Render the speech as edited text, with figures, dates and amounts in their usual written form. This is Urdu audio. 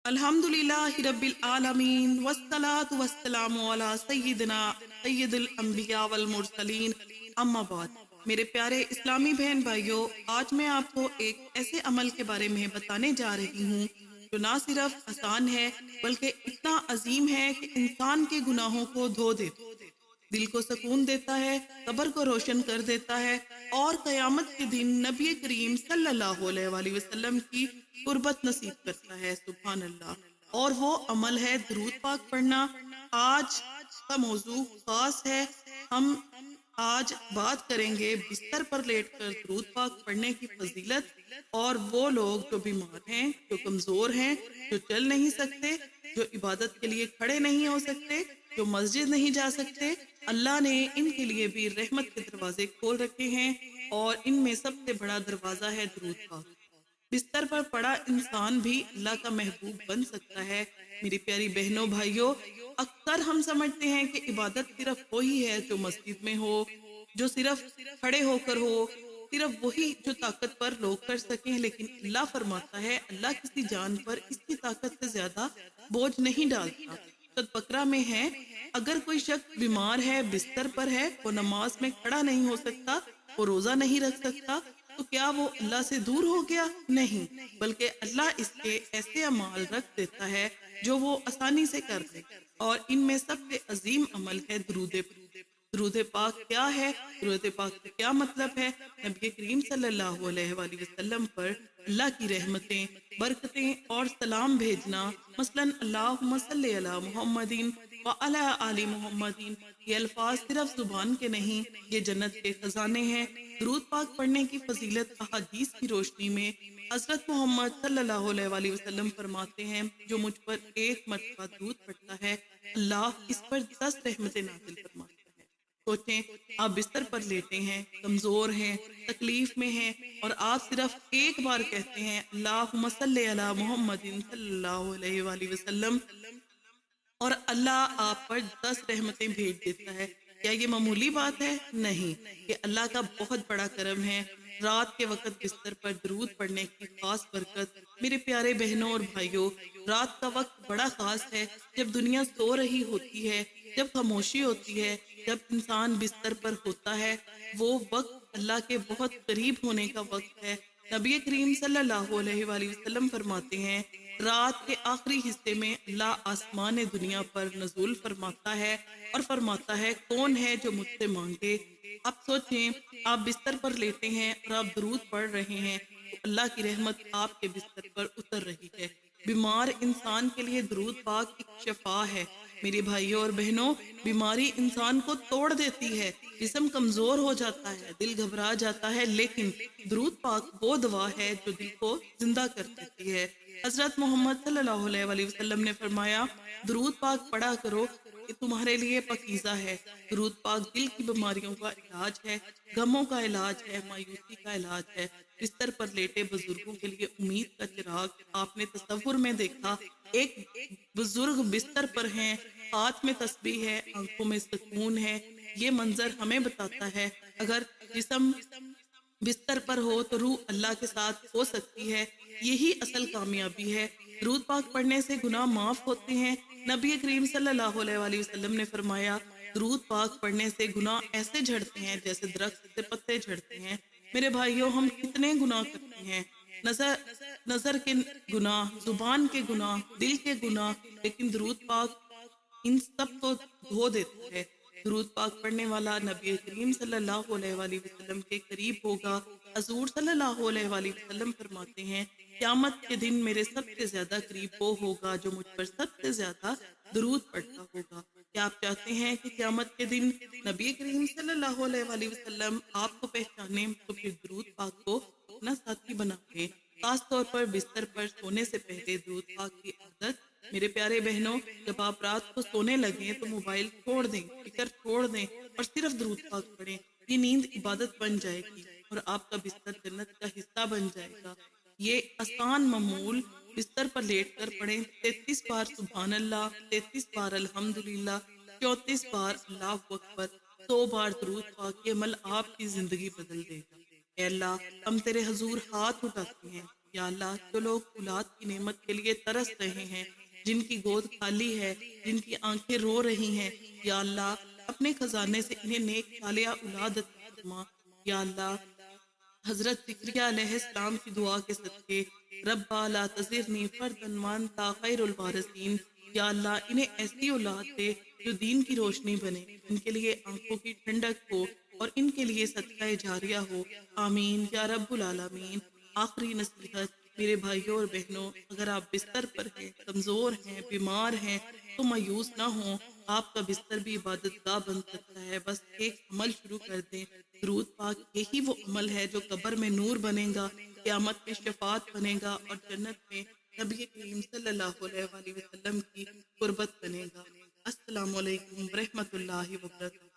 الحمدللہ رب العالمین والصلاة والسلام علی سیدنا سید الانبیاء والمرسلین، اما بعد۔ میرے پیارے اسلامی بہن بھائیوں، آج میں آپ کو ایک ایسے عمل کے بارے میں بتانے جا رہی ہوں جو نہ صرف آسان ہے بلکہ اتنا عظیم ہے کہ انسان کے گناہوں کو دھو دیتا ہے، دل کو سکون دیتا ہے، قبر کو روشن کر دیتا ہے اور قیامت کے دن نبی کریم صلی اللہ علیہ وآلہ وسلم کی قربت نصیب کرتا ہے۔ سبحان اللہ۔ اور وہ عمل ہے درود پاک پڑھنا۔ آج کا موضوع خاص ہے۔ ہم آج بات کریں گے بستر پر لیٹ کر درود پاک پڑھنے کی فضیلت، اور وہ لوگ جو بیمار ہیں، جو کمزور ہیں، جو چل نہیں سکتے، جو عبادت کے لیے کھڑے نہیں ہو سکتے، جو مسجد نہیں جا سکتے، اللہ نے ان کے لیے بھی رحمت کے دروازے کھول رکھے ہیں، اور ان میں سب سے بڑا دروازہ ہے درود پاک۔ بستر پر پڑا انسان بھی اللہ کا محبوب بن سکتا ہے۔ میری پیاری بہنوں بھائیوں، اکثر ہم سمجھتے ہیں کہ عبادت صرف وہی ہے جو مسجد میں ہو، جو صرف کھڑے ہو کر ہو، صرف وہی جو طاقتور لوگ کر سکیں، لیکن اللہ فرماتا ہے اللہ کسی جان پر اس کی طاقت سے زیادہ بوجھ نہیں ڈالتا۔ سورۃ بقرہ میں ہے، اگر کوئی شخص بیمار ہے، بستر پر ہے، وہ نماز میں کھڑا نہیں ہو سکتا، وہ روزہ نہیں رکھ سکتا، تو کیا وہ اللہ سے دور ہو گیا؟ نہیں، بلکہ اللہ اس کے ایسے اعمال رکھ دیتا ہے جو وہ آسانی سے کر لے، اور ان میں سب سے عظیم عمل ہے درود پاک۔ درود پاک کیا ہے؟ درود پاک کا کیا مطلب ہے؟ نبی کریم صلی اللہ علیہ وآلہ وسلم پر اللہ کی رحمتیں، برکتیں اور سلام بھیجنا، مثلاً اللہم صلی علی محمدین وعلی آل محمدین، یہ الفاظ صرف زبان کے نہیں، یہ جنت کے خزانے ہیں۔ درود پاک پڑھنے کی فضیلت احادیث کی روشنی میں حضرت محمد صلی اللہ علیہ وآلہ وسلم فرماتے ہیں، جو مجھ پر ایک مرتبہ درود پڑھتا ہے، اللہ اس پر 10 رحمتیں نازل فرماتا ہے۔ سوچیں، آپ بستر پر لیٹے ہیں، کمزور ہیں، تکلیف میں ہیں، اور آپ صرف ایک بار کہتے ہیں اللہم صلی علی محمد صلی اللہ علیہ وآلہ وسلم، اور اللہ آپ پر 10 رحمتیں بھیج دیتا ہے۔ کیا یہ معمولی بات ہے؟ نہیں، یہ اللہ کا بہت بڑا کرم ہے۔ رات کے وقت بستر پر درود پڑھنے کی خاص برکت۔ میرے پیارے بہنوں اور بھائیوں، رات کا وقت بڑا خاص ہے، جب دنیا سو رہی ہوتی ہے، جب خاموشی ہوتی ہے، جب انسان بستر پر ہوتا ہے، وہ وقت اللہ کے بہت قریب ہونے کا وقت ہے۔ نبی کریم صلی اللہ علیہ وآلہ وسلم فرماتے ہیں، رات کے آخری حصے میں اللہ آسمان دنیا پر نزول فرماتا ہے اور فرماتا ہے، کون ہے جو مجھ سے مانگے؟ اب سوچیں، آپ بستر پر لیٹے ہیں اور آپ درود پڑھ رہے ہیں، تو اللہ کی رحمت آپ کے بستر پر اتر رہی ہے۔ بیمار انسان کے لیے درود پاک ایک شفا ہے۔ میرے بھائیوں اور بہنوں، بیماری انسان کو توڑ دیتی ہے، جسم کمزور ہو جاتا ہے، دل گھبرا جاتا ہے، لیکن درود پاک وہ دوا ہے جو دل کو زندہ کر دیتی ہے۔ حضرت محمد صلی اللہ علیہ وآلہ وسلم نے فرمایا، درود پاک پڑھا کرو، یہ تمہارے لیے پاکیزہ ہے۔ درود پاک دل کی بیماریوں کا علاج ہے، غموں کا علاج ہے، مایوسی کا علاج ہے۔ بستر پر لیٹے بزرگوں کے لیے امید کا چراغ۔ آپ نے تصور میں دیکھا، ایک بزرگ بستر پر ہیں، ہاتھ میں تسبیح ہے، آنکھوں میں سکون ہے۔ یہ منظر ہمیں بتاتا ہے، اگر جسم بستر پر ہو تو روح اللہ کے ساتھ ہو سکتی ہے۔ یہی اصل کامیابی ہے۔ درود پاک پڑھنے سے گناہ معاف ہوتے ہیں۔ نبی کریم صلی اللہ علیہ وآلہ وسلم نے فرمایا، درود پاک پڑھنے سے گناہ ایسے جھڑتے ہیں جیسے درخت سے پتے جھڑتے ہیں۔ میرے بھائیوں، ہم کتنے گناہ کرتے ہیں، نظر کے گناہ، زبان کے گناہ، دل کے گناہ، لیکن درود پاک ان سب کو دھو دیتا ہے۔ درود پاک پڑھنے والا نبی کریم صلی اللہ علیہ وآلہ وسلم کے قریب ہوگا۔ حضور صلی اللہ علیہ وآلہ وسلم فرماتے ہیں، قیامت کے دن میرے سب سے زیادہ قریب وہ ہوگا جو مجھ پر سب سے زیادہ درود پڑھتا ہوگا۔ کیا آپ چاہتے ہیں کہ قیامت کے دن نبی کریم صلی اللہ علیہ وآلہ وسلم آپ کو پہچانے؟ تو پھر درود پاک کو اپنا ساتھی بنا لیں۔ خاص طور پر بستر پر سونے سے پہلے درود پاک کی عادت۔ میرے پیارے بہنوں، جب آپ رات کو سونے لگیں تو موبائل چھوڑ دیں، فکر چھوڑ دیں، اور صرف درود پاک پڑھیں۔ یہ نیند عبادت بن جائے گی اور آپ کا بستر جنت کا حصہ بن جائے گا۔ یہ آسان معمول بستر پر لیٹ کر پڑھیں۔ 33 بار سبحان اللہ، 33 بار الحمدللہ، 34 بار اللہ اکبر، 100 بار درود پاک۔ یہ عمل آپ کی زندگی بدل دے گا۔ اے اللہ، ہم تیرے حضور ہاتھ اٹھاتے ہیں، یا اللہ جو لوگ اولاد کی نعمت کے لیے ترس رہے ہیں، جن کی گود خالی ہے، جن کی آنکھیں رو رہی ہیں، یا اللہ اپنے خزانے سے انہیں نیک صالحہ اولاد عطا فرما۔ یا اللہ حضرت ذکریہ علیہ السلام کی دعا کے صدقے ربا لا تذرنی فردا وانتا خیر الوارثین، یا اللہ انہیں ایسی اولاد دے جو دین کی روشنی بنے، ان کے لیے آنکھوں کی ٹھنڈک ہو اور ان کے لیے صدقہ جاریہ ہو۔ آمین یا رب العالمین۔ آخری نصیحت میرے بھائیوں اور بہنوں، اگر آپ بستر پر ہیں، کمزور ہیں، بیمار ہیں تو مایوس نہ ہوں۔ آپ کا بستر بھی عبادت گاہ بن سکتا ہے، بس ایک عمل شروع کر دیں۔ درود پاک یہی وہ عمل ہے جو قبر میں نور بنے گا، قیامت میں شفاعت بنے گا اور جنت میں نبی کریم صلی اللہ علیہ وآلہ وسلم کی قربت بنے گا۔ السلام علیکم ورحمۃ اللہ وبرکاتہ۔